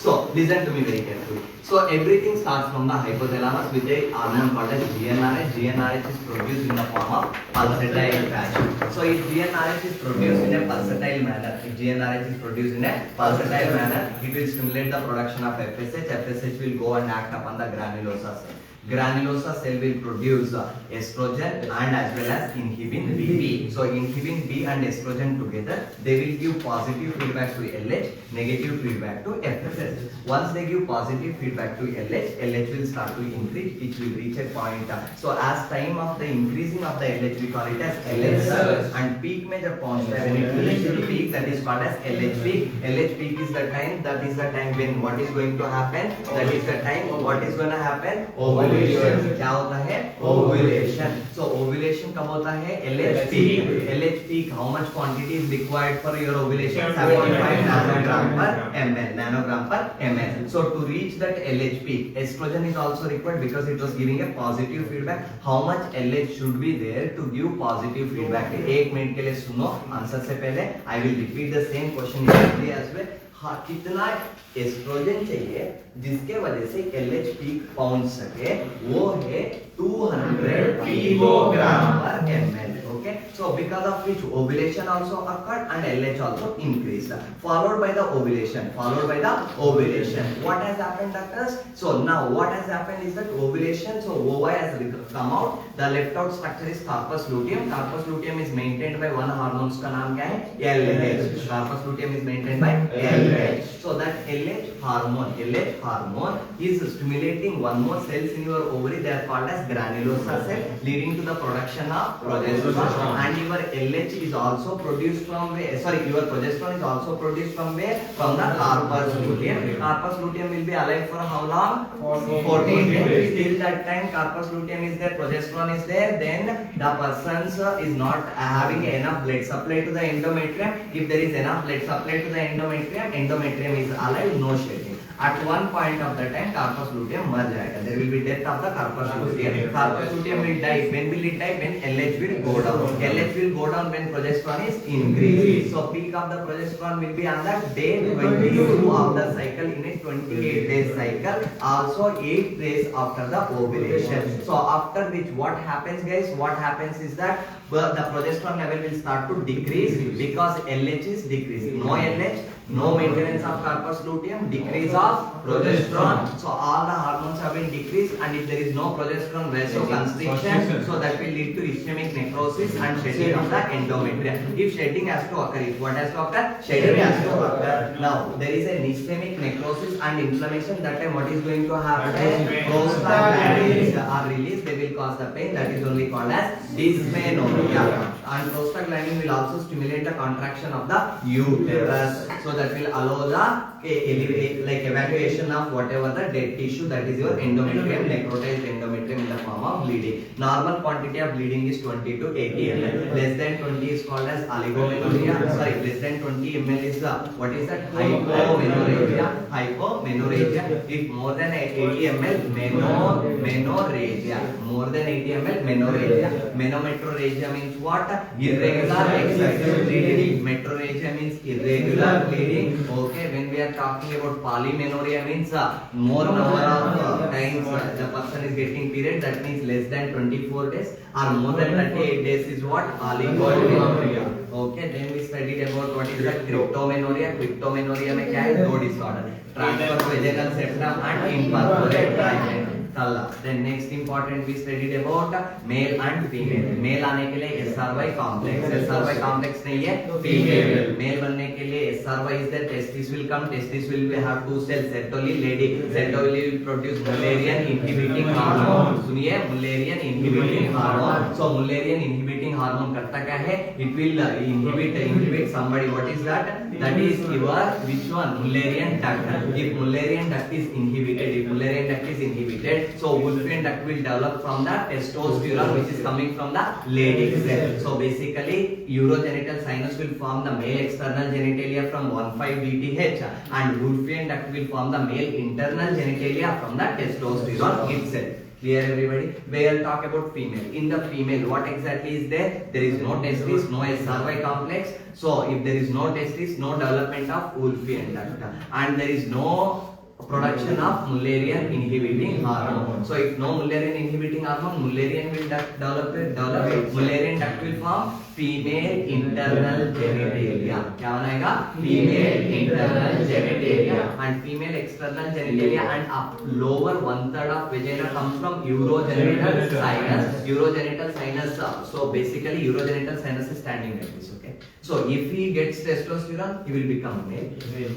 So listen to me very carefully. So everything starts from the hypothalamus with a hormone called as GnRH. GnRH is produced in the form of pulsatile fashion. So if GnRH is produced in a pulsatile manner, it will stimulate the production of FSH. FSH will go and act upon the granulosa cell. Granulosa cell will produce estrogen and as well as inhibin B. So inhibin B and estrogen together, they will give positive feedback to LH, negative feedback to FSH. Once they give positive feedback to LH will start to increase, which will reach a point. So as time of the increasing of the LH, we call it as LH and peak major pons when it reaches peak, that is called as LH peak. LH peak is the time, that is the time when what is going to happen, that is the time what is going to happen, ovulation. क्या होता है ovulation. So ovulation कब होता है LH peak. LH peak, how much quantity is required for your ovulation? 75 nanogram per ml. So to reach that LH peak, estrogen is also required because it was giving a positive feedback. How much LH should be there to give positive feedback? एक minute के लिए सुनो answer से पहले. I will repeat the same question as well. हाँ, कितना oestrogen चाहिए जिसके वजह से LH पीक पहुंच सके, वो है 200 पिकोग्राम पर ml. Okay, so because of which ovulation also occurred and LH also increased, followed by the ovulation. What has happened, doctors? So now what has happened is that ovulation, so ova has come out. The left out structure is corpus luteum. Corpus luteum is maintained by one hormone. उसका नाम क्या है? LH. Corpus luteum is maintained by LH. So that LH hormone is stimulating one more cells in your ovary. They are called as granulosa cell, leading to the production of progesterone. And your LH is also produced from where? Sorry, your progesterone is also produced from where? From the corpus luteum. Corpus luteum will be alive for how long? 14 days. Till that time corpus luteum is there, progesterone is there, then the person is not having enough blood supply to the endometrium. If there is enough blood supply to the endometrium is alive, no shedding. At one point of the time, corpus luteum मर जाएगा. There will be death of the corpus luteum. Corpus luteum will die. When will it die? When LH will go down. LH will go down when progesterone is increased. So peak of the progesterone will be on the day 22 of the cycle in a 28-day cycle. Also 8 days after the ovulation. So after which what happens, guys? What happens is that the progesterone level will start to decrease because LH is decreasing. No LH, no maintenance of corpus luteum, decrease of progesterone. So all the hormones have been decreased, and if there is no progesterone vasoconstriction, so that will lead to ischemic necrosis and shedding of the endometrium. If shedding has to occur, what has to occur? Shedding has to occur. Now there is an ischemic necrosis and inflammation. That time what is going to happen? Prostaglandins are released. They will cause the pain. That is only called as dysmenorrhea. And prostaglandin will also stimulate the contraction of the uterus. So that will allow the evacuation of whatever the dead tissue, that is your endometrium, necrotized endometrium in the form of bleeding. Normal quantity of bleeding is 20 to 80 ml. Less than 20 is called as oligomenorrhea. Sorry, less than 20 ml is what is that? Hypomenorrhagia. If more than 80 ml, menorrhagia. More than 80 ml, menorrhagia. Menometrorrhagia means what? Irregular excessive bleeding. Metrorrhagia means irregular bleeding. Okay, when we are talking about polymenorrhea means more number of times the person is getting period, that means less than 24 days, or more than 38 days is what? Oligomenorrhea. Okay, then we studied about what is the cryptomenorrhea. Cryptomenorrhea में क्या है? दो disorder, transverse vaginal septum and imperforate trigement. Then next important we studied about male and female. Male आने के लिए SRY complex. SRY complex नहीं है, female. Male बनने के लिए SRY is there, testis will come. Testis will have two cells. Sertoli lady. Sertoli will produce Mullerian inhibiting hormone. सुनिए, Mullerian inhibiting hormone. So Mullerian inhibiting hormone करता क्या है? It will inhibit somebody. What is that? That is your which one? Mullerian duct. If Mullerian duct is inhibited, so Wolffian duct will develop from the testosterone which is coming from the lady cell. So basically urogenital sinus will form the male external genitalia from 1,5-DTH and Wolffian duct will form the male internal genitalia from the testosterone itself. Clear everybody? We'll talk about female. In the female, what exactly is there? There is no testis, no SRY complex. So if there is no testis, no development of Wolffian duct, and there is no production of Mullerian inhibiting hormone. So if no Mullerian inhibiting hormone, Mullerian will develop Mullerian duct will form female internal genitalia. क्या बनाएगा? Female internal genitalia and female external genitalia and up lower 1/3 of vagina comes from urogenital sinus. Urogenital sinus. So basically urogenital sinus is standing like this. Okay. So if he gets testosterone, he will become male.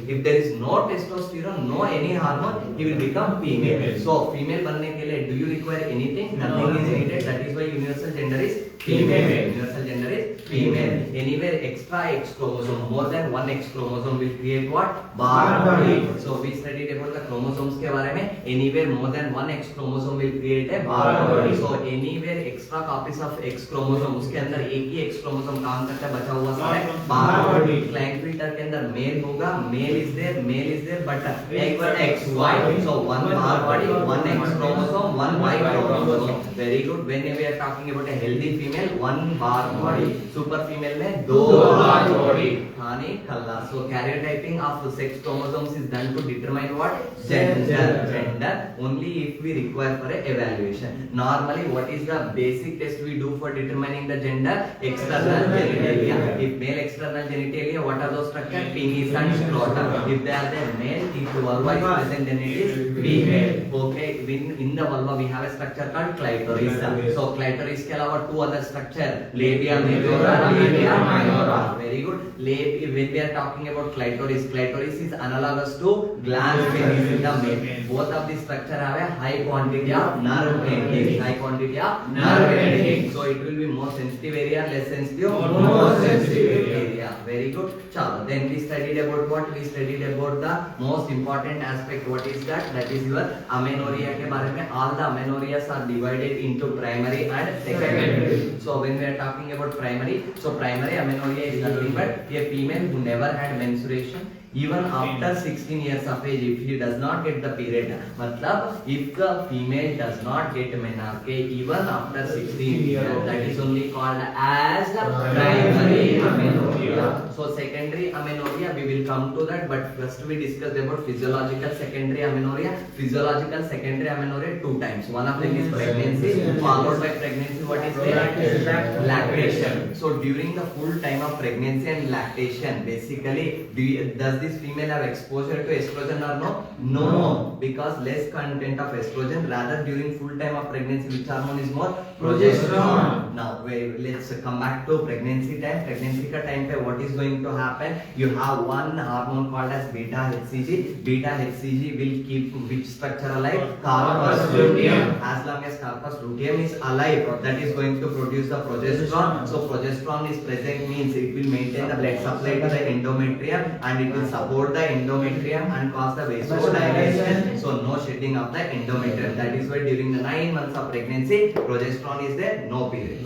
If there is no testosterone, no any hormone, he will become female. So female बनने के लिए do you require anything? Nothing is needed. That is why universal gender is female. Universal gender is female. Anywhere extra X chromosome, more than one X chromosome will create what? Bar body. So we studied about the chromosomes के बारे में. Anywhere more than one X chromosome will create a bar body. So anywhere extra copies of X chromosome, उसके अंदर एक ही X chromosome काम करता है, बचा हुआ सारा bar body. Klinefelter के अंदर male होगा, male is there, but X Y. So one bar body, one X chromosome, one Y chromosome. Very good. When we are talking about a healthy female, one bar body. Super female में दो bar body. हाँ नहीं खल्ला. So karyotyping of sex chromosomes is done to determine what? Gender. Only if we require for a evaluation. Normally, what is the basic test we do for determining the gender? External genitalia. If male external genitalia, what are those structures? Penis and scrotum. If they are the male, if the vulva is present, then it is female. Okay. In the vulva, we have a structure called clitoris. So clitoris के अलावा two other structure, labia majora, labia minora. Very good. When we are talking about clitoris is analogous to glans penis in the male. Both of these structure have a high quantity of nerve endings. So it will be more sensitive area, less sensitive, more sensitive area. Very good. Chalo. Then we studied about what? We studied about the most important aspect. What is that? That is your amenorrhea के बारे में. All the amenorrheas are divided into primary and secondary. So when we are talking about primary, so primary amenorrhea is nothing but a female who never had menstruation. Even after 16 years of age, if he does not get the period, मतलब if the female does not get menarche even after 16 years, that is only called as primary amenorrhea. So secondary amenorrhea, we will come to that, but first we discussed about physiological secondary amenorrhea. Physiological secondary amenorrhea two times. One of them is pregnancy, followed by pregnancy. What is there? Lactation. So during the full time of pregnancy and lactation, basically, does this female have exposure to estrogen or no? No, because less content of estrogen. Rather, during full time of pregnancy, which hormone is more? Progesterone. Now, let's come back to pregnancy time. Pregnancy ka time pe what is going to happen? You have one hormone called as beta HCG. Beta HCG will keep which structure alive? Corpus luteum. As long as corpus luteum is alive, that is going to produce the progesterone. So progesterone is present means it will maintain the blood supply to the endometrium and it will support the endometrium and cause the vasodilation. So no shedding of the endometrium. That is why during the 9 months of pregnancy, progesterone is there, no periods.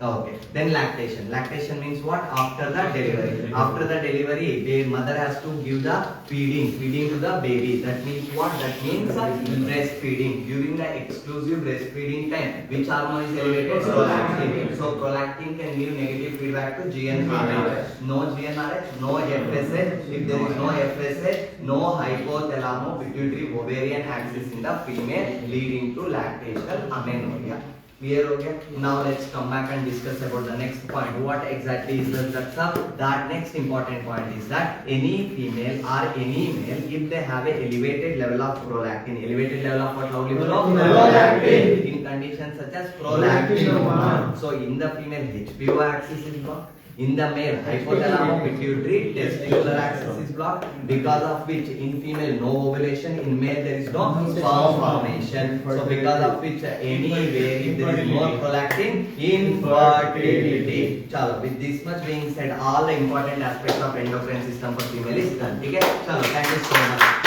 Okay. Then lactation. Lactation means what? After the delivery. After the delivery, the mother has to give the feeding to the baby. That means what? That means breastfeeding. During the exclusive breastfeeding time, which hormone is elevated? Prolactin. So prolactin can give negative feedback to GnRH. No GnRH, no FSH. If there is no FSH, no hypothalamo pituitary ovarian axis in the female, leading to lactation amenorrhea. Clear हो गया? Now let's come back and discuss about the next point. What exactly is that next important point is that any female or any male, if they have a elevated level of prolactin, elevated level of what? Prolactin. In conditions such as prolactin. So in the female, HPO axis is blocked. In the male, hypothalamo pituitary testicular axis is blocked, because of which in female no ovulation, in male there is no sperm formation. So because of which anyway if there is more prolactin, infertility. Chalo, with this much being said, all the important aspects of endocrine system for female is done. Okay? Chalo, thank you so much.